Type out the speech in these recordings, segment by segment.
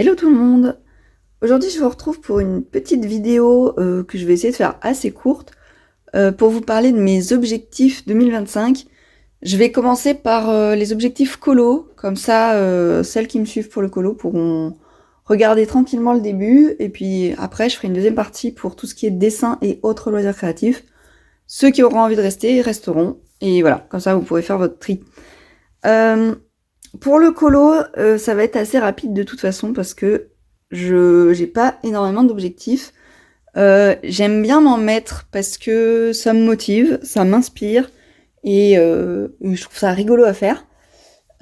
Hello tout le monde! Aujourd'hui je vous retrouve pour une petite vidéo que je vais essayer de faire assez courte pour vous parler de mes objectifs 2025. Je vais commencer par les objectifs colo, comme ça celles qui me suivent pour le colo pourront regarder tranquillement le début, et puis après je ferai une deuxième partie pour tout ce qui est dessin et autres loisirs créatifs. Ceux qui auront envie de rester resteront, et voilà, comme ça vous pourrez faire votre tri. Pour le colo, ça va être assez rapide de toute façon parce que j'ai pas énormément d'objectifs. J'aime bien m'en mettre parce que ça me motive, ça m'inspire et je trouve ça rigolo à faire.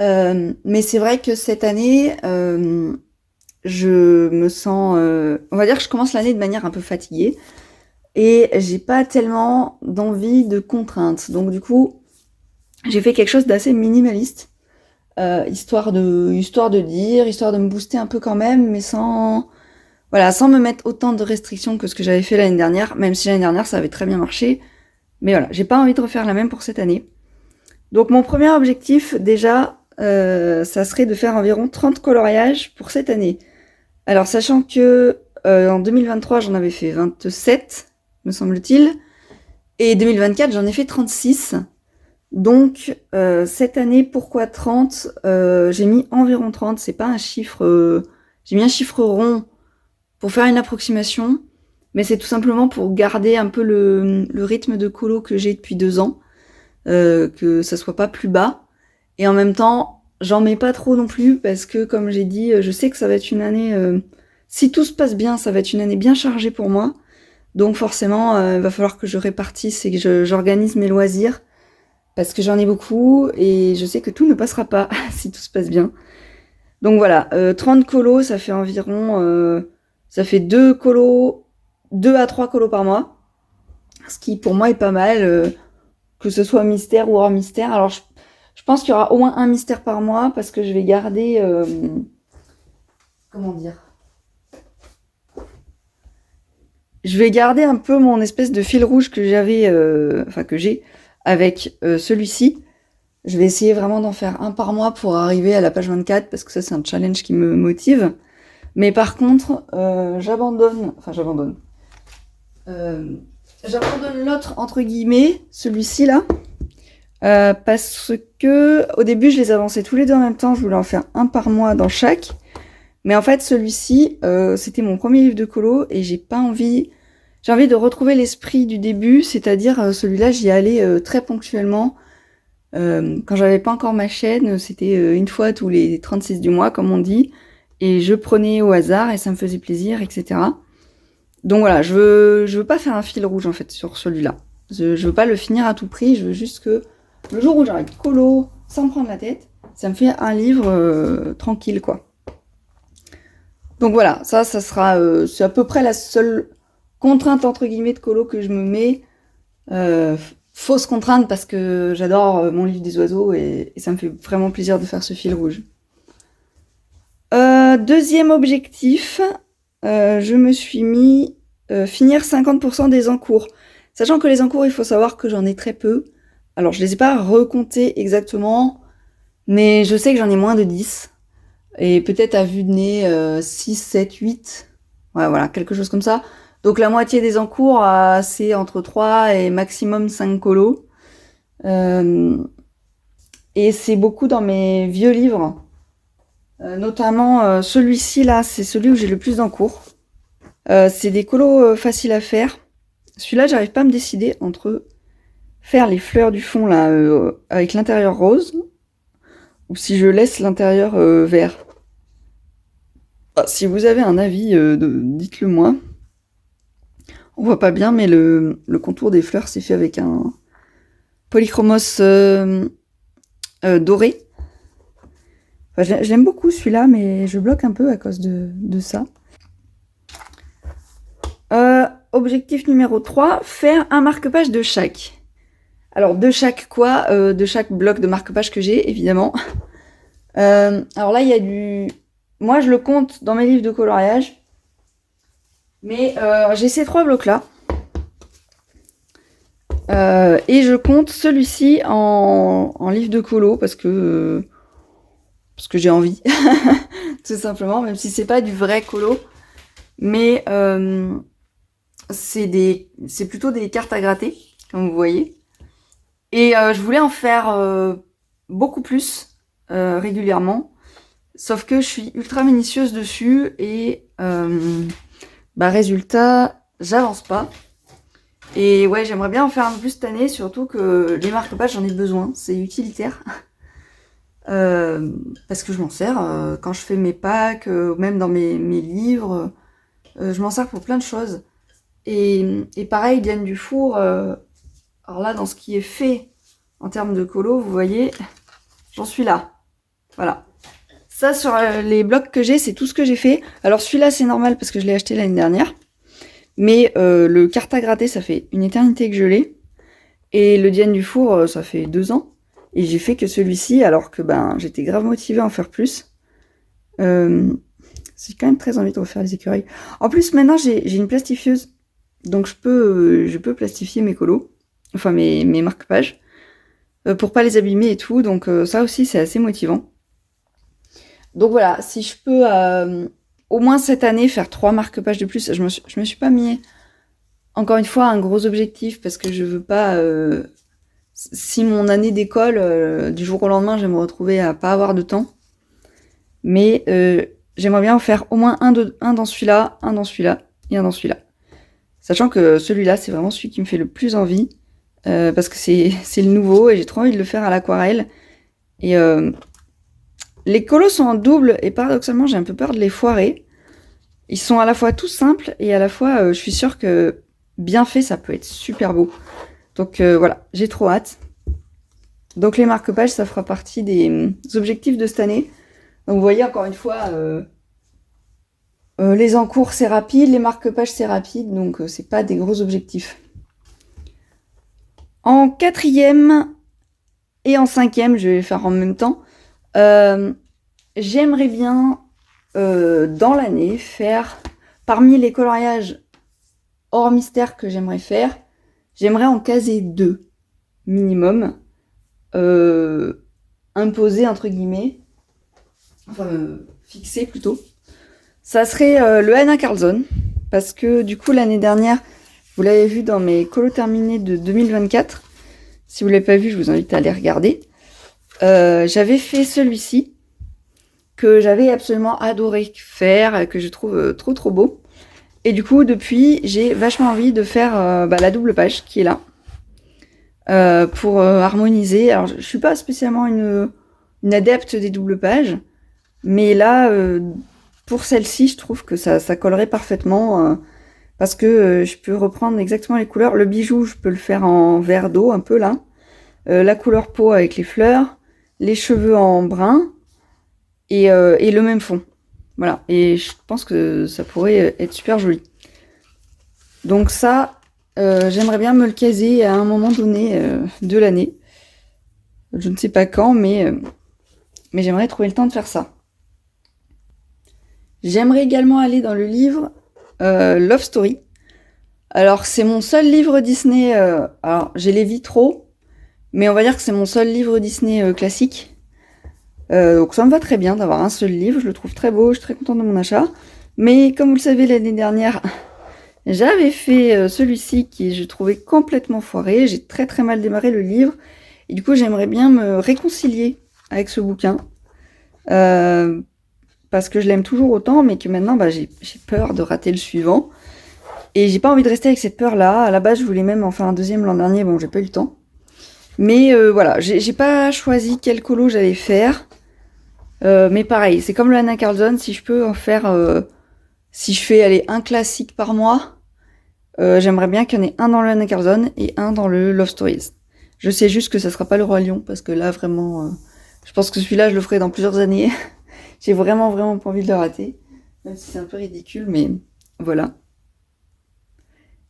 Mais c'est vrai que cette année, je me sens... on va dire que je commence l'année de manière un peu fatiguée et j'ai pas tellement d'envie de contraintes. Donc du coup, j'ai fait quelque chose d'assez minimaliste. Histoire de dire, histoire de me booster un peu quand même, mais sans me mettre autant de restrictions que ce que j'avais fait l'année dernière, même si l'année dernière ça avait très bien marché. Mais voilà, j'ai pas envie de refaire la même pour cette année. Donc mon premier objectif déjà, ça serait de faire environ 30 coloriages pour cette année. Alors sachant que en 2023 j'en avais fait 27, me semble-t-il, et 2024 j'en ai fait 36. Donc, cette année, pourquoi 30 ? J'ai mis environ 30, c'est pas un chiffre... j'ai mis un chiffre rond pour faire une approximation, mais c'est tout simplement pour garder un peu le rythme de colo que j'ai depuis 2 ans, que ça soit pas plus bas. Et en même temps, j'en mets pas trop non plus, parce que, comme j'ai dit, je sais que ça va être une année... si tout se passe bien, ça va être une année bien chargée pour moi. Donc forcément, il va falloir que je répartisse et que j'organise mes loisirs, parce que j'en ai beaucoup et je sais que tout ne passera pas si tout se passe bien. Donc voilà, 30 colos, ça fait environ... ça fait 2 à 3 colos par mois, ce qui pour moi est pas mal, que ce soit mystère ou hors mystère. Alors je pense qu'il y aura au moins un mystère par mois, parce que je vais garder... comment dire ? Je vais garder un peu mon espèce de fil rouge que j'avais... que j'ai avec celui-ci. Je vais essayer vraiment d'en faire un par mois pour arriver à la page 24, parce que ça c'est un challenge qui me motive. Mais par contre, j'abandonne l'autre entre guillemets, celui-ci là, parce que au début je les avançais tous les deux en même temps, je voulais en faire un par mois dans chaque. Mais en fait celui-ci, c'était mon premier livre de colo et j'ai envie de retrouver l'esprit du début, c'est-à-dire celui-là j'y allais très ponctuellement. Quand j'avais pas encore ma chaîne, c'était une fois tous les 36 du mois, comme on dit, et je prenais au hasard et ça me faisait plaisir, etc. Donc voilà, je veux pas faire un fil rouge en fait sur celui-là. Je veux pas le finir à tout prix, je veux juste que le jour où j'arrête colo, sans me prendre la tête, ça me fait un livre tranquille quoi. Donc voilà, ça sera, c'est à peu près la seule contrainte entre guillemets de colo que je me mets. Fausse contrainte parce que j'adore mon livre des oiseaux et ça me fait vraiment plaisir de faire ce fil rouge. Deuxième objectif, je me suis mis finir 50% des encours. Sachant que les encours, il faut savoir que j'en ai très peu. Alors je les ai pas recomptés exactement, mais je sais que j'en ai moins de 10. Et peut-être à vue de nez 6, 7, 8. Ouais, voilà, quelque chose comme ça. Donc la moitié des encours, c'est entre 3 et maximum 5 colos. Et c'est beaucoup dans mes vieux livres. Notamment celui-ci là, c'est celui où j'ai le plus d'encours. C'est des colos faciles à faire. Celui-là, j'arrive pas à me décider entre faire les fleurs du fond là avec l'intérieur rose, ou si je laisse l'intérieur vert. Si vous avez un avis, dites-le moi. On voit pas bien, mais le contour des fleurs c'est fait avec un polychromos doré. Enfin, je l'aime beaucoup celui-là, mais je bloque un peu à cause de ça. Objectif numéro 3, faire un marque-page de chaque. Alors de chaque quoi ? De chaque bloc de marque-page que j'ai, évidemment. Alors là, il y a du... Moi, je le compte dans mes livres de coloriage. Mais j'ai ces 3 blocs-là. Et je compte celui-ci en livre de colo parce que j'ai envie. tout simplement, même si c'est pas du vrai colo, mais c'est plutôt des cartes à gratter, comme vous voyez. Et je voulais en faire beaucoup plus régulièrement, sauf que je suis ultra minutieuse dessus et résultat, j'avance pas. Et ouais, j'aimerais bien en faire un peu plus cette année, surtout que les marque-pages, j'en ai besoin, c'est utilitaire. Parce que je m'en sers quand je fais mes packs, même dans mes livres, je m'en sers pour plein de choses. Et pareil, Diane Dufour, alors là, dans ce qui est fait en termes de colo, vous voyez, j'en suis là. Voilà. Ça, sur les blocs que j'ai, c'est tout ce que j'ai fait. Alors celui-là, c'est normal parce que je l'ai acheté l'année dernière. Mais le carte à gratter, ça fait une éternité que je l'ai. Et le Diane Dufour, ça fait 2 ans. Et j'ai fait que celui-ci, alors que j'étais grave motivée à en faire plus. J'ai quand même très envie de refaire les écureuils. En plus, maintenant, j'ai une plastifieuse. Donc je peux plastifier mes colos. Enfin, mes marque-pages. Pour pas les abîmer et tout. Donc ça aussi, c'est assez motivant. Donc voilà, si je peux au moins cette année faire 3 marque-pages de plus, je me suis pas mis encore une fois un gros objectif parce que je veux pas si mon année d'école du jour au lendemain je vais me retrouver à pas avoir de temps. Mais j'aimerais bien en faire au moins un dans celui-là, un dans celui-là et un dans celui-là. Sachant que celui-là c'est vraiment celui qui me fait le plus envie parce que c'est le nouveau et j'ai trop envie de le faire à l'aquarelle. Et les colos sont en double et paradoxalement j'ai un peu peur de les foirer. Ils sont à la fois tout simples et à la fois je suis sûre que bien fait ça peut être super beau. Donc voilà, j'ai trop hâte. Donc les marque-pages ça fera partie des objectifs de cette année. Donc vous voyez encore une fois les encours c'est rapide, les marque-pages c'est rapide, donc c'est pas des gros objectifs. En 4e et en 5e, je vais les faire en même temps. J'aimerais bien dans l'année faire, parmi les coloriages hors mystère que j'aimerais faire, j'aimerais en caser 2 minimum, imposés entre guillemets, enfin fixés plutôt. Ça serait le Anna Carlson, parce que du coup l'année dernière, vous l'avez vu dans mes colos terminés de 2024, si vous ne l'avez pas vu, je vous invite à aller regarder. J'avais fait celui-ci, que j'avais absolument adoré faire, que je trouve trop beau. Et du coup, depuis, j'ai vachement envie de faire la double page qui est là, pour harmoniser. Alors, je suis pas spécialement une adepte des doubles pages, mais là, pour celle-ci, je trouve que ça collerait parfaitement, parce que je peux reprendre exactement les couleurs. Le bijou, je peux le faire en vert d'eau, un peu là. La couleur peau avec les fleurs, les cheveux en brun, et le même fond. Voilà, et je pense que ça pourrait être super joli. Donc ça, j'aimerais bien me le caser à un moment donné de l'année. Je ne sais pas quand, mais j'aimerais trouver le temps de faire ça. J'aimerais également aller dans le livre Love Story. Alors c'est mon seul livre Disney, alors j'ai les vitraux, mais on va dire que c'est mon seul livre Disney classique. Donc ça me va très bien d'avoir un seul livre, je le trouve très beau, je suis très contente de mon achat. Mais comme vous le savez, l'année dernière, j'avais fait celui-ci qui je trouvais complètement foiré. J'ai très mal démarré le livre. Et du coup, j'aimerais bien me réconcilier avec ce bouquin. Parce que je l'aime toujours autant, mais que maintenant, j'ai peur de rater le suivant. Et j'ai pas envie de rester avec cette peur-là. À la base, je voulais même en faire un deuxième l'an dernier. Bon, j'ai pas eu le temps. Mais voilà, j'ai pas choisi quel colo j'allais faire. Mais pareil, c'est comme le Anna Carlson, si je peux en faire, si je fais un classique par mois, j'aimerais bien qu'il y en ait un dans le Anna Carlson et un dans le Love Stories. Je sais juste que ça sera pas le Roi Lion, parce que là vraiment, je pense que celui-là je le ferai dans plusieurs années. J'ai vraiment pas envie de le rater, même si c'est un peu ridicule, mais voilà.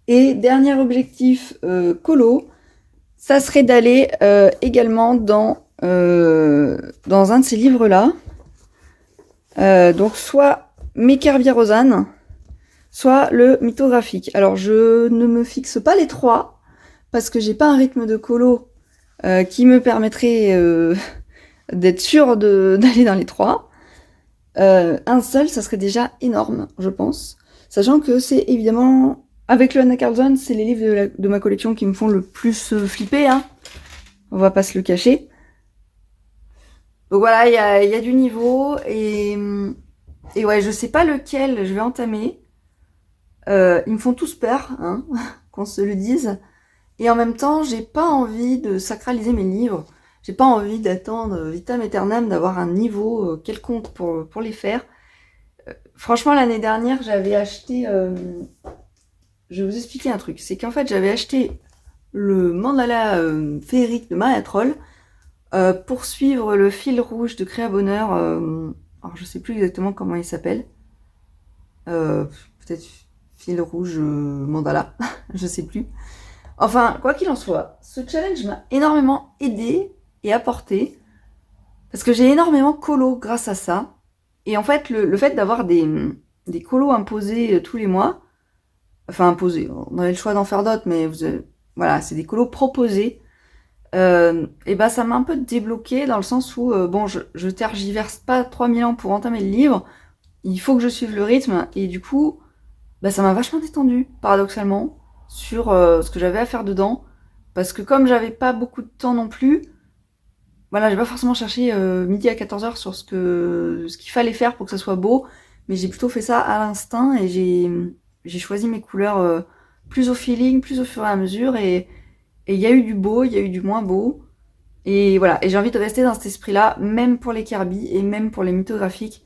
Et dernier objectif colo, ça serait d'aller également dans un de ces livres-là. Donc soit Mékerbier Rosanne, soit le mythographique. Alors je ne me fixe pas les 3, parce que j'ai pas un rythme de colo qui me permettrait d'être sûre d'aller dans les 3. Un seul, ça serait déjà énorme, je pense. Sachant que c'est évidemment, avec le Anna Carlson, c'est les livres de ma collection qui me font le plus flipper, hein. On va pas se le cacher. Donc voilà, il y a du niveau, et ouais, je sais pas lequel je vais entamer. Ils me font tous peur, hein, qu'on se le dise. Et en même temps, j'ai pas envie de sacraliser mes livres. J'ai pas envie d'attendre vitam aeternam, d'avoir un niveau quelconque pour les faire. Franchement, l'année dernière, j'avais acheté... je vais vous expliquer un truc. C'est qu'en fait, j'avais acheté le mandala féerique de Maria Troll pour suivre le fil rouge de Créa Bonheur. Alors, je sais plus exactement comment il s'appelle. Peut-être fil rouge mandala. Je sais plus. Enfin, quoi qu'il en soit, ce challenge m'a énormément aidé et apporté. Parce que j'ai énormément colo grâce à ça. Et en fait, le fait d'avoir des colos imposés tous les mois, enfin imposés, on avait le choix d'en faire d'autres, mais voilà, c'est des colos proposés, et ben ça m'a un peu débloqué dans le sens où, bon, je tergiverse pas 3000 ans pour entamer le livre, il faut que je suive le rythme, et du coup, bah, ça m'a vachement détendu, paradoxalement, sur ce que j'avais à faire dedans, parce que comme j'avais pas beaucoup de temps non plus, voilà, j'ai pas forcément cherché midi à 14h sur ce qu'il fallait faire pour que ça soit beau, mais j'ai plutôt fait ça à l'instinct, et j'ai choisi mes couleurs plus au feeling, plus au fur et à mesure, et il y a eu du beau, il y a eu du moins beau, et voilà, et j'ai envie de rester dans cet esprit-là, même pour les Kirby, et même pour les mythographiques,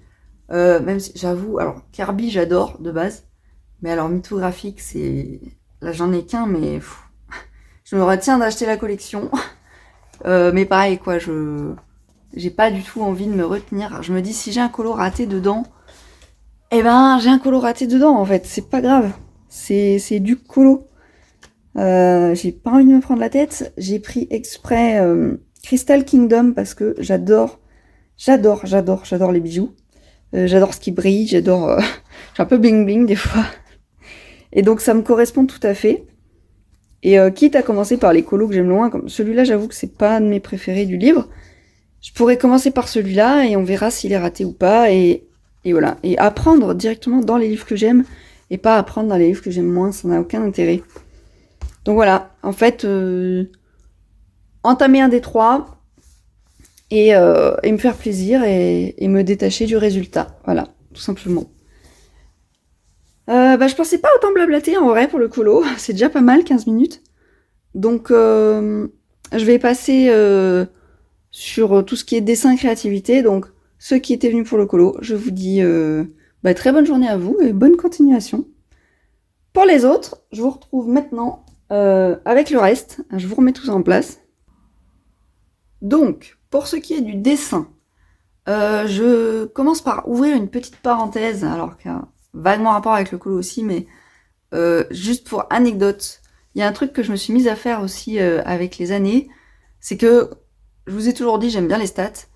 même si, j'avoue, alors, Kirby, j'adore, de base, mais alors, mythographique, c'est... Là, j'en ai qu'un, mais... je me retiens d'acheter la collection, mais pareil, quoi, j'ai pas du tout envie de me retenir. Je me dis, si j'ai un colo raté dedans, eh ben, j'ai un colo raté dedans, en fait. C'est pas grave. C'est du colo. J'ai pas envie de me prendre la tête. J'ai pris exprès Crystal Kingdom parce que j'adore les bijoux. J'adore ce qui brille, j'adore... je suis un peu bling bling des fois. Et donc, ça me correspond tout à fait. Et quitte à commencer par les colos que j'aime loin, comme celui-là, j'avoue que c'est pas un de mes préférés du livre. Je pourrais commencer par celui-là et on verra s'il est raté ou pas. Et voilà. Et apprendre directement dans les livres que j'aime et pas apprendre dans les livres que j'aime moins, ça n'a aucun intérêt. Donc voilà, en fait, entamer un des trois et me faire plaisir et me détacher du résultat. Voilà, tout simplement. Je pensais pas autant blablater en vrai pour le colo, c'est déjà pas mal, 15 minutes. Donc je vais passer sur tout ce qui est dessin créativité. Donc ceux qui étaient venus pour le colo, je vous dis très bonne journée à vous et bonne continuation. Pour les autres, je vous retrouve maintenant avec le reste. Je vous remets tout ça en place. Donc, pour ce qui est du dessin, je commence par ouvrir une petite parenthèse, alors qu'il y a vaguement rapport avec le colo aussi, mais juste pour anecdote, il y a un truc que je me suis mise à faire aussi avec les années, c'est que je vous ai toujours dit j'aime bien les stats,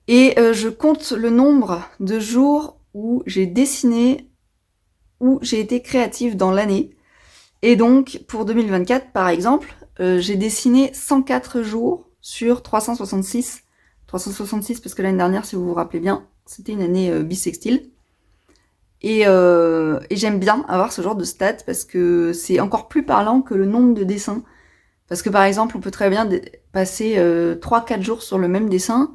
et je compte le nombre de jours où j'ai dessiné, où j'ai été créative dans l'année. Et donc pour 2024 par exemple, j'ai dessiné 104 jours sur 366. 366 parce que l'année dernière, si vous vous rappelez bien, c'était une année bissextile. Et j'aime bien avoir ce genre de stats parce que c'est encore plus parlant que le nombre de dessins. Parce que par exemple, on peut très bien passer 3-4 jours sur le même dessin.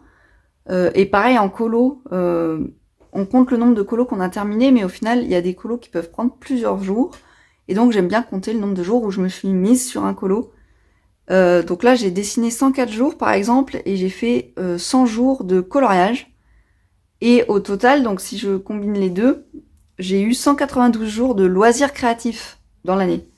Et pareil en colo, on compte le nombre de colos qu'on a terminé, mais au final, il y a des colos qui peuvent prendre plusieurs jours. Et donc j'aime bien compter le nombre de jours où je me suis mise sur un colo. Donc là, j'ai dessiné 104 jours par exemple, et j'ai fait 100 jours de coloriage. Et au total, donc si je combine les deux, j'ai eu 192 jours de loisirs créatifs dans l'année.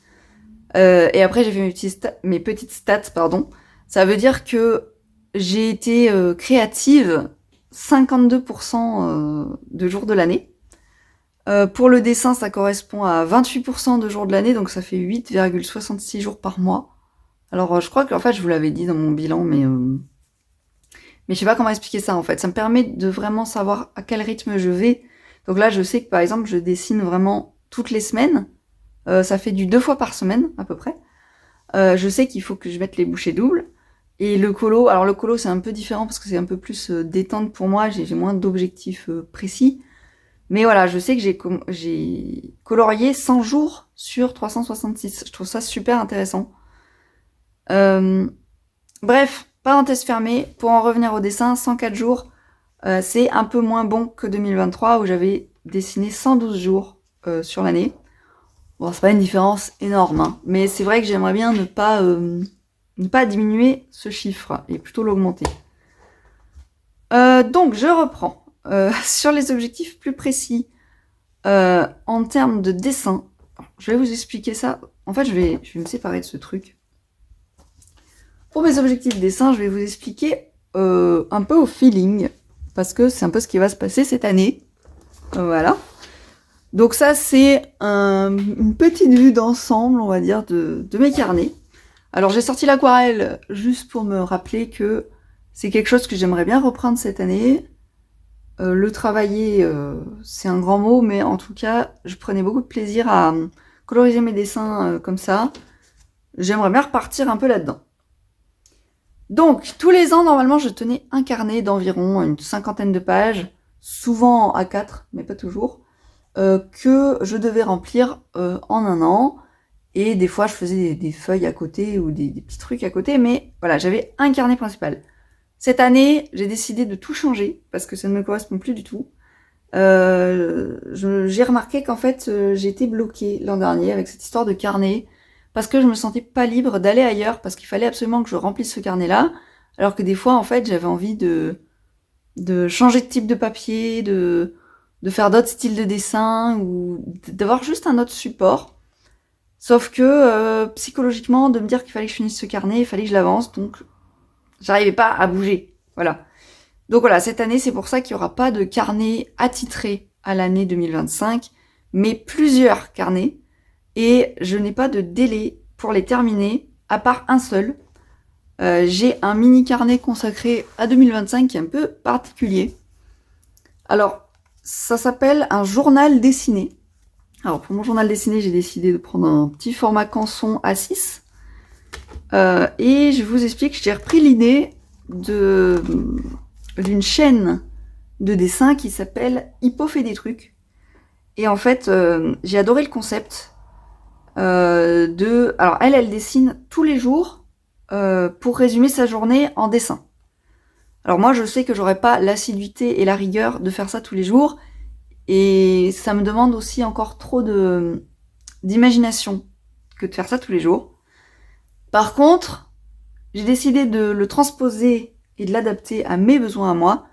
Et après, j'ai fait mes petites stats, pardon. Ça veut dire que j'ai été créative 52% de jours de l'année. Pour le dessin, ça correspond à 28% de jours de l'année, donc ça fait 8,66 jours par mois. Alors, je crois que, en fait, je vous l'avais dit dans mon bilan, mais je sais pas comment expliquer ça, en fait. Ça me permet de vraiment savoir à quel rythme je vais. Donc là, je sais que, par exemple, je dessine vraiment toutes les semaines. Ça fait du 2 fois par semaine, à peu près. Je sais qu'il faut que je mette les bouchées doubles. Et le colo, alors le colo c'est un peu différent parce que c'est un peu plus détente pour moi, j'ai moins d'objectifs précis. Mais voilà, je sais que j'ai colorié 100 jours sur 366. Je trouve ça super intéressant. Bref, parenthèse fermée, pour en revenir au dessin, 104 jours, c'est un peu moins bon que 2023 où j'avais dessiné 112 jours sur l'année. Bon, c'est pas une différence énorme, hein, mais c'est vrai que j'aimerais bien ne pas diminuer ce chiffre et plutôt l'augmenter. Donc, je reprends. Sur les objectifs plus précis, en termes de dessin, je vais vous expliquer ça. En fait, je vais me séparer de ce truc. Pour mes objectifs dessin, je vais vous expliquer un peu au feeling, parce que c'est un peu ce qui va se passer cette année. Voilà. Donc ça, c'est une petite vue d'ensemble, on va dire, de mes carnets. Alors j'ai sorti l'aquarelle juste pour me rappeler que c'est quelque chose que j'aimerais bien reprendre cette année. Le travailler, c'est un grand mot, mais en tout cas, je prenais beaucoup de plaisir à coloriser mes dessins comme ça. J'aimerais bien repartir un peu là-dedans. Donc, tous les ans, normalement, je tenais un carnet d'environ une 50aine de pages, souvent en A4, mais pas toujours, que je devais remplir en un an. Et des fois, je faisais des feuilles à côté ou des petits trucs à côté, mais voilà, j'avais un carnet principal. Cette année, j'ai décidé de tout changer, parce que ça ne me correspond plus du tout. J'ai remarqué qu'en fait, j'ai été bloquée l'an dernier avec cette histoire de carnet, parce que je me sentais pas libre d'aller ailleurs, parce qu'il fallait absolument que je remplisse ce carnet-là, alors que des fois, en fait, j'avais envie de changer de type de papier, de faire d'autres styles de dessin, ou d'avoir juste un autre support. Sauf que, psychologiquement, de me dire qu'il fallait que je finisse ce carnet, il fallait que je l'avance, donc j'arrivais pas à bouger. Voilà. Donc voilà, cette année, c'est pour ça qu'il n'y aura pas de carnet attitré à l'année 2025, mais plusieurs carnets. Et je n'ai pas de délai pour les terminer, à part un seul. J'ai un mini carnet consacré à 2025 qui est un peu particulier. Alors, ça s'appelle un journal dessiné. Alors, pour mon journal dessiné, j'ai décidé de prendre un petit format canson A6. Et je vous explique, j'ai repris l'idée d'une chaîne de dessin qui s'appelle Hippo fait des trucs. Et en fait, j'ai adoré le concept alors elle dessine tous les jours pour résumer sa journée en dessin. Alors moi, je sais que j'aurais pas l'assiduité et la rigueur de faire ça tous les jours, et ça me demande aussi encore trop d'imagination que de faire ça tous les jours. Par contre, j'ai décidé de le transposer et de l'adapter à mes besoins à moi,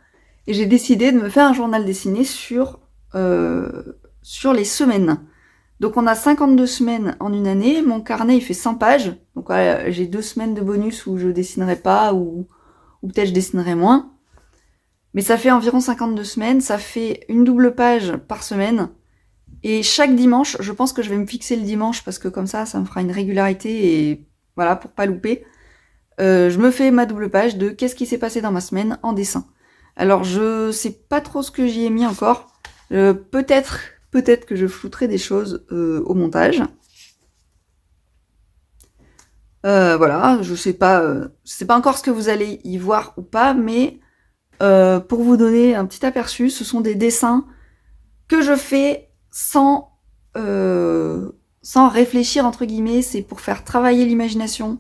et j'ai décidé de me faire un journal dessiné sur les semaines. Donc on a 52 semaines en une année, mon carnet il fait 100 pages, donc voilà, j'ai 2 semaines de bonus où je dessinerai pas, ou peut-être je dessinerai moins. Mais ça fait environ 52 semaines, ça fait une double page par semaine, et chaque dimanche, je pense que je vais me fixer le dimanche, parce que comme ça me fera une régularité, et voilà, pour pas louper, je me fais ma double page de qu'est-ce qui s'est passé dans ma semaine en dessin. Alors je sais pas trop ce que j'y ai mis encore, peut-être que je flouterai des choses au montage. Voilà, je sais pas encore ce que vous allez y voir ou pas, mais pour vous donner un petit aperçu, ce sont des dessins que je fais sans réfléchir entre guillemets. C'est pour faire travailler l'imagination,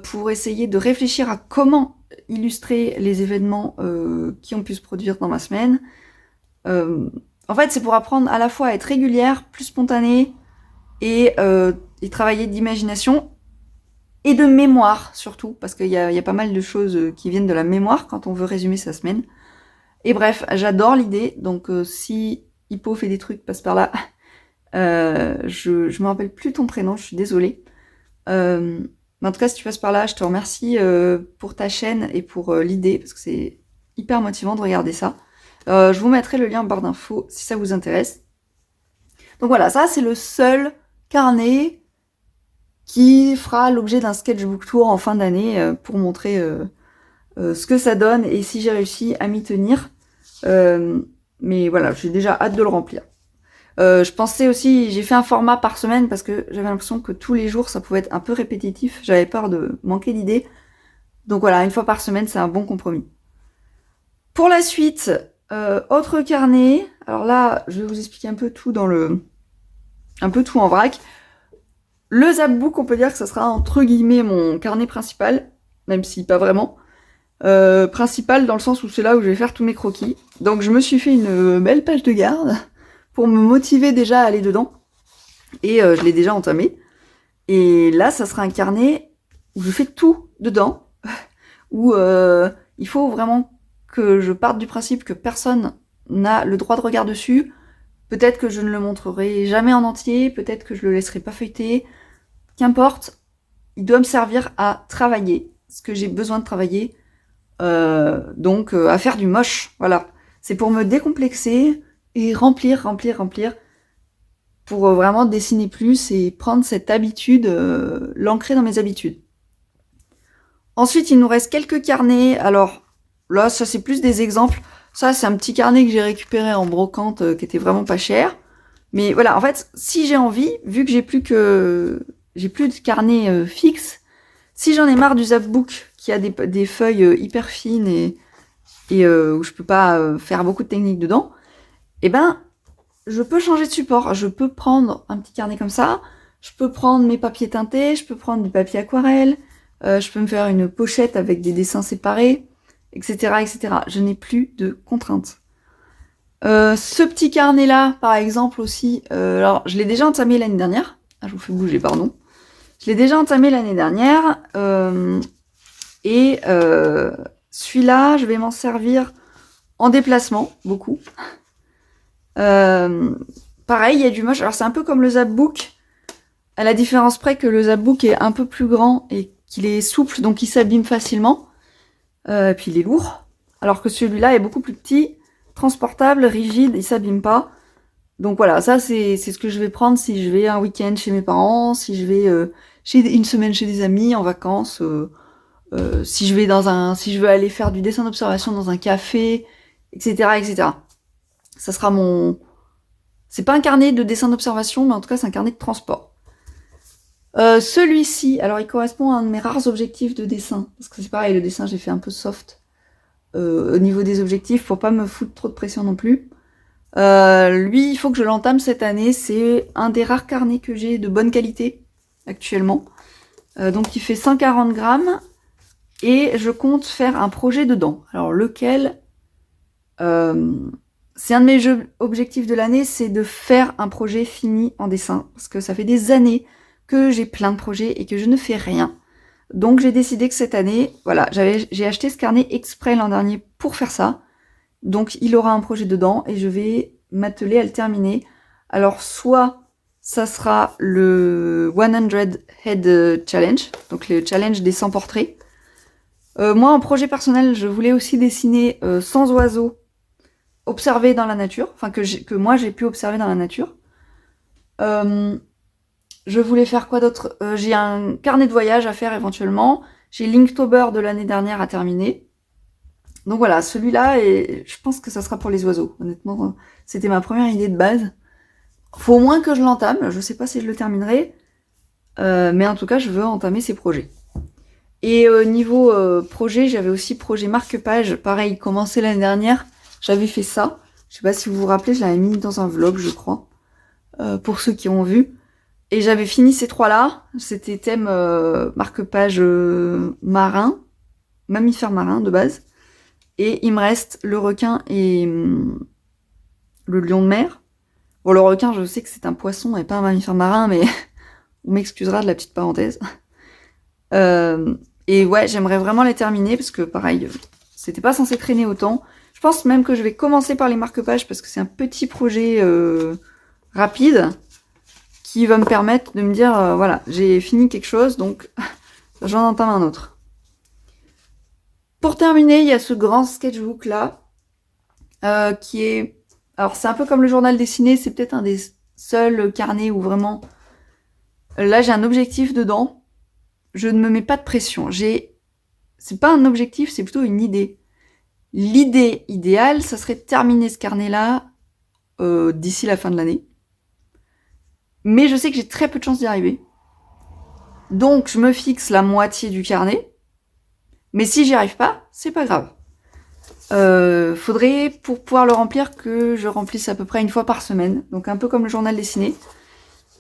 pour essayer de réfléchir à comment illustrer les événements qui ont pu se produire dans ma semaine. En fait, c'est pour apprendre à la fois à être régulière, plus spontanée, et travailler d'imagination et de mémoire surtout, parce qu'il y a pas mal de choses qui viennent de la mémoire quand on veut résumer sa semaine. Et bref, j'adore l'idée, donc si Hippo fait des trucs, passe par là. Je me rappelle plus ton prénom, je suis désolée. Mais en tout cas, si tu passes par là, je te remercie pour ta chaîne et pour l'idée, parce que c'est hyper motivant de regarder ça. Je vous mettrai le lien en barre d'infos si ça vous intéresse. Donc voilà, ça c'est le seul carnet qui fera l'objet d'un sketchbook tour en fin d'année pour montrer ce que ça donne et si j'ai réussi à m'y tenir. Mais voilà, j'ai déjà hâte de le remplir. Je pensais aussi, j'ai fait un format par semaine parce que j'avais l'impression que tous les jours ça pouvait être un peu répétitif. J'avais peur de manquer d'idées. Donc voilà, une fois par semaine, c'est un bon compromis. Pour la suite, autre carnet. Alors là, je vais vous expliquer un peu tout un peu tout en vrac. Le Zapbook, on peut dire que ça sera entre guillemets mon carnet principal, même si pas vraiment. Principal dans le sens où c'est là où je vais faire tous mes croquis. Donc je me suis fait une belle page de garde pour me motiver déjà à aller dedans. Et je l'ai déjà entamé. Et là, ça sera un carnet où je fais tout dedans. Où il faut vraiment que je parte du principe que personne n'a le droit de regard dessus. Peut-être que je ne le montrerai jamais en entier, peut-être que je le laisserai pas feuilleter. Qu'importe, il doit me servir à travailler ce que j'ai besoin de travailler. Donc à faire du moche, voilà. C'est pour me décomplexer et remplir, pour vraiment dessiner plus et prendre cette habitude, l'ancrer dans mes habitudes. Ensuite, il nous reste quelques carnets. Alors là, ça c'est plus des exemples. Ça, c'est un petit carnet que j'ai récupéré en brocante, qui était vraiment pas cher. Mais voilà, en fait, si j'ai envie, vu que j'ai plus de carnet fixe, si j'en ai marre du Zapbook qui a des feuilles hyper fines et où je peux pas faire beaucoup de techniques dedans, eh ben, je peux changer de support. Je peux prendre un petit carnet comme ça, je peux prendre mes papiers teintés, je peux prendre du papier aquarelle, je peux me faire une pochette avec des dessins séparés, etc., etc. Je n'ai plus de contraintes. Ce petit carnet-là, par exemple aussi, alors je l'ai déjà entamé l'année dernière. Ah, je vous fais bouger, pardon. Je l'ai déjà entamé l'année dernière. Et celui-là, je vais m'en servir en déplacement, beaucoup. Pareil, il y a du moche. Alors c'est un peu comme le Zapbook, à la différence près que le Zapbook est un peu plus grand et qu'il est souple, donc il s'abîme facilement. Et puis il est lourd. Alors que celui-là est beaucoup plus petit, transportable, rigide, il s'abîme pas. Donc voilà, ça c'est ce que je vais prendre si je vais un week-end chez mes parents, si je vais une semaine chez des amis en vacances, si je veux aller faire du dessin d'observation dans un café, etc., etc. Ça sera c'est pas un carnet de dessin d'observation, mais en tout cas c'est un carnet de transport. Celui-ci, alors il correspond à un de mes rares objectifs de dessin, parce que c'est pareil, le dessin j'ai fait un peu soft au niveau des objectifs, pour pas me foutre trop de pression non plus. Lui, il faut que je l'entame cette année, c'est un des rares carnets que j'ai de bonne qualité actuellement. Donc il fait 140 grammes, et je compte faire un projet dedans. Alors lequel c'est un de mes objectifs de l'année, c'est de faire un projet fini en dessin, parce que ça fait des années que j'ai plein de projets et que je ne fais rien. Donc j'ai décidé que cette année, voilà, j'ai acheté ce carnet exprès l'an dernier pour faire ça. Donc il aura un projet dedans et je vais m'atteler à le terminer. Alors soit ça sera le 100 Head Challenge, donc le challenge des 100 portraits. Moi en projet personnel, je voulais aussi dessiner 100 oiseaux observés dans la nature, enfin que moi j'ai pu observer dans la nature. Je voulais faire quoi d'autre? J'ai un carnet de voyage à faire éventuellement. J'ai l'Inktober de l'année dernière à terminer. Donc voilà, celui-là, et je pense que ça sera pour les oiseaux. Honnêtement, c'était ma première idée de base. Faut au moins que je l'entame. Je sais pas si je le terminerai. Mais en tout cas, je veux entamer ces projets. Et niveau projet, j'avais aussi projet marque-page. Pareil, commencé l'année dernière. J'avais fait ça. Je sais pas si vous vous rappelez, je l'avais mis dans un vlog, je crois. Pour ceux qui ont vu. Et j'avais fini ces trois-là. C'était thème marque-page marin. Mammifère marin, de base. Et il me reste le requin et le lion de mer. Bon, le requin, je sais que c'est un poisson et pas un mammifère marin, mais on m'excusera de la petite parenthèse. Et ouais, j'aimerais vraiment les terminer parce que pareil, c'était pas censé traîner autant. Je pense même que je vais commencer par les marque-pages parce que c'est un petit projet rapide qui va me permettre de me dire, voilà, j'ai fini quelque chose, donc j'en entame un autre. Pour terminer, il y a ce grand sketchbook là, qui est... Alors c'est un peu comme le journal dessiné, c'est peut-être un des seuls carnets où vraiment... Là j'ai un objectif dedans, je ne me mets pas de pression. C'est pas un objectif, c'est plutôt une idée. L'idée idéale, ça serait de terminer ce carnet-là d'ici la fin de l'année. Mais je sais que j'ai très peu de chances d'y arriver. Donc je me fixe la moitié du carnet. Mais si j'y arrive pas, c'est pas grave. Faudrait, pour pouvoir le remplir, que je remplisse à peu près une fois par semaine. Donc un peu comme le journal dessiné.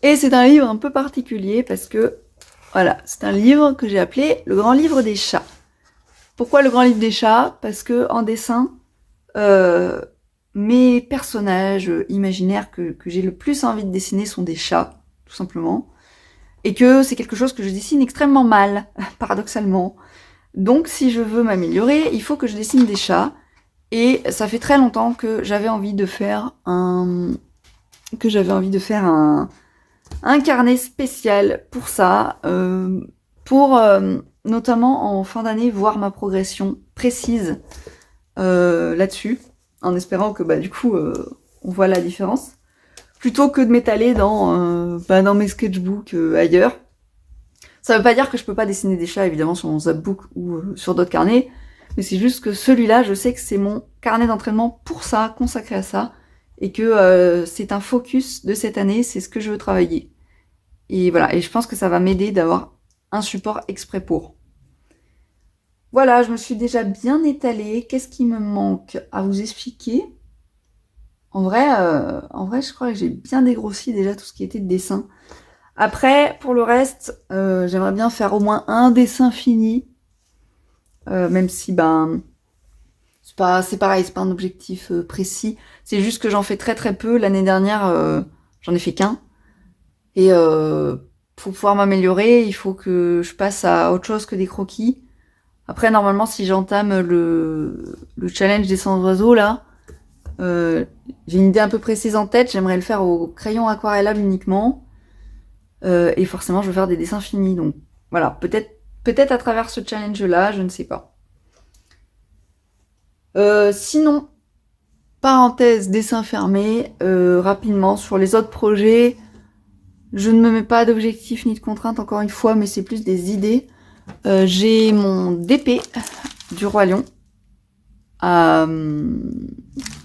Et c'est un livre un peu particulier parce que, voilà, c'est un livre que j'ai appelé Le Grand Livre des Chats. Pourquoi Le Grand Livre des Chats? Parce que en dessin, mes personnages imaginaires que j'ai le plus envie de dessiner sont des chats, tout simplement. Et que c'est quelque chose que je dessine extrêmement mal, paradoxalement. Donc si je veux m'améliorer, il faut que je dessine des chats. Et ça fait très longtemps que j'avais envie de faire un carnet spécial pour ça, pour notamment en fin d'année voir ma progression précise là-dessus, en espérant que du coup on voit la différence, plutôt que de m'étaler dans mes sketchbooks ailleurs. Ça veut pas dire que je peux pas dessiner des chats évidemment sur mon Zapbook ou sur d'autres carnets, mais c'est juste que celui-là, je sais que c'est mon carnet d'entraînement pour ça, consacré à ça, et que c'est un focus de cette année, c'est ce que je veux travailler. Et voilà, et je pense que ça va m'aider d'avoir un support exprès pour. Voilà, je me suis déjà bien étalée. Qu'est-ce qui me manque à vous expliquer? En vrai, je crois que j'ai bien dégrossi déjà tout ce qui était de dessin. Après, pour le reste, j'aimerais bien faire au moins un dessin fini. Même si, c'est pareil, c'est pas un objectif précis. C'est juste que j'en fais très très peu. L'année dernière, j'en ai fait qu'un. Et pour pouvoir m'améliorer, il faut que je passe à autre chose que des croquis. Après, normalement, si j'entame le challenge des 100 oiseaux, là, j'ai une idée un peu précise en tête. J'aimerais le faire au crayon aquarellable uniquement. Et forcément, je veux faire des dessins finis. Donc voilà, peut-être à travers ce challenge-là, je ne sais pas. Sinon, parenthèse, dessin fermé, rapidement, sur les autres projets, je ne me mets pas d'objectifs ni de contraintes, encore une fois, mais c'est plus des idées. J'ai mon DP du Roi Lion.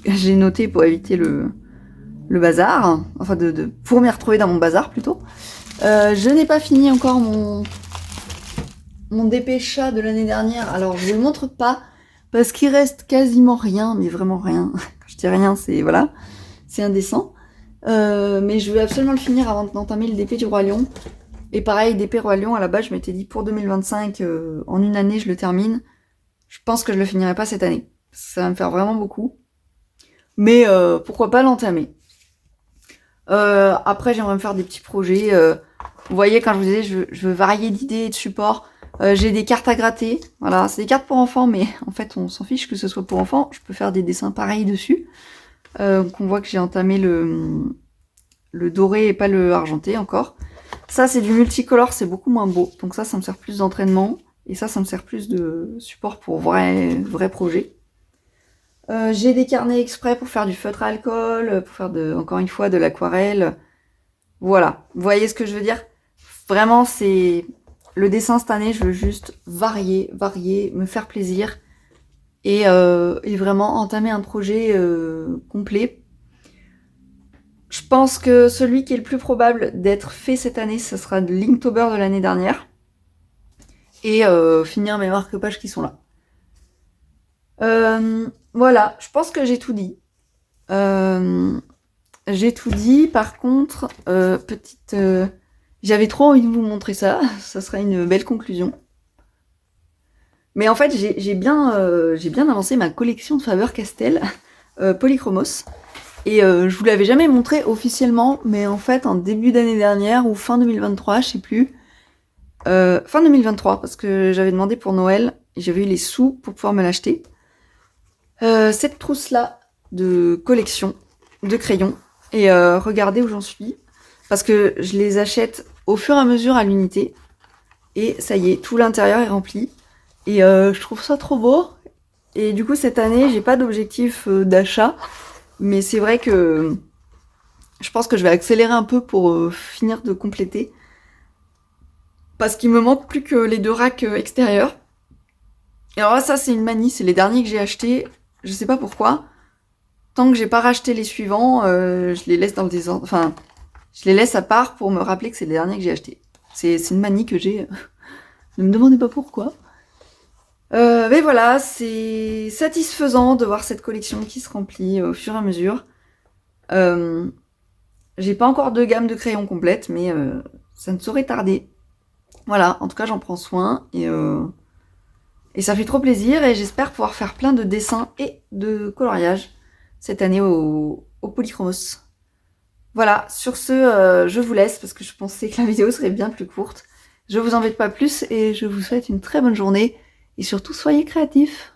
J'ai noté pour éviter le bazar, enfin pour m'y retrouver dans mon bazar plutôt. Je n'ai pas fini encore mon DP chat de l'année dernière, alors je vous le montre pas, parce qu'il reste quasiment rien, mais vraiment rien. Quand je dis rien, c'est voilà, c'est indécent. Mais je veux absolument le finir avant d'entamer le DP du Roi Lion. Et pareil, DP Roi Lion, à la base, je m'étais dit pour 2025, en une année, je le termine. Je pense que je le finirai pas cette année. Ça va me faire vraiment beaucoup. Mais pourquoi pas l'entamer. Après, j'aimerais me faire des petits projets. Vous voyez, quand je vous disais, je veux varier d'idées et de supports. J'ai des cartes à gratter. Voilà, c'est des cartes pour enfants, mais en fait, on s'en fiche que ce soit pour enfants. Je peux faire des dessins pareils dessus. Donc on voit que j'ai entamé le doré et pas le argenté encore. Ça, c'est du multicolore, c'est beaucoup moins beau. Donc ça me sert plus d'entraînement. Et ça me sert plus de support pour vrai projet. J'ai des carnets exprès pour faire du feutre à alcool, pour faire encore une fois de l'aquarelle. Voilà, vous voyez ce que je veux dire? Vraiment, c'est le dessin cette année, je veux juste varier, me faire plaisir et vraiment entamer un projet complet. Je pense que celui qui est le plus probable d'être fait cette année, ce sera de l'Inktober de l'année dernière. Et finir mes marque-pages qui sont là. Voilà, je pense que j'ai tout dit. Par contre, j'avais trop envie de vous montrer ça. Ça serait une belle conclusion. Mais en fait, j'ai bien avancé ma collection de Faber-Castell Polychromos. Et je vous l'avais jamais montré officiellement, mais en fait, en début d'année dernière ou fin 2023, je sais plus. Fin 2023, parce que j'avais demandé pour Noël, et j'avais eu les sous pour pouvoir me l'acheter. Cette trousse-là de collection de crayons. Et regardez où j'en suis. Parce que je les achète au fur et à mesure à l'unité. Et ça y est, tout l'intérieur est rempli. Et je trouve ça trop beau. Et du coup, cette année, j'ai pas d'objectif d'achat. Mais c'est vrai que je pense que je vais accélérer un peu pour finir de compléter. Parce qu'il me manque plus que les 2 racks extérieurs. Et alors là, ça, c'est une manie. C'est les derniers que j'ai achetés. Je sais pas pourquoi. Tant que j'ai pas racheté les suivants, je les laisse dans le désordre. Enfin, je les laisse à part pour me rappeler que c'est les derniers que j'ai achetés. C'est une manie que j'ai. Ne me demandez pas pourquoi. Mais voilà, c'est satisfaisant de voir cette collection qui se remplit au fur et à mesure. Euh, j'ai pas encore de gamme de crayons complète, mais ça ne saurait tarder. Voilà, en tout cas j'en prends soin et ça fait trop plaisir et j'espère pouvoir faire plein de dessins et de coloriage cette année au Polychromos. Voilà, sur ce, je vous laisse parce que je pensais que la vidéo serait bien plus courte. Je vous embête pas plus et je vous souhaite une très bonne journée et surtout soyez créatifs.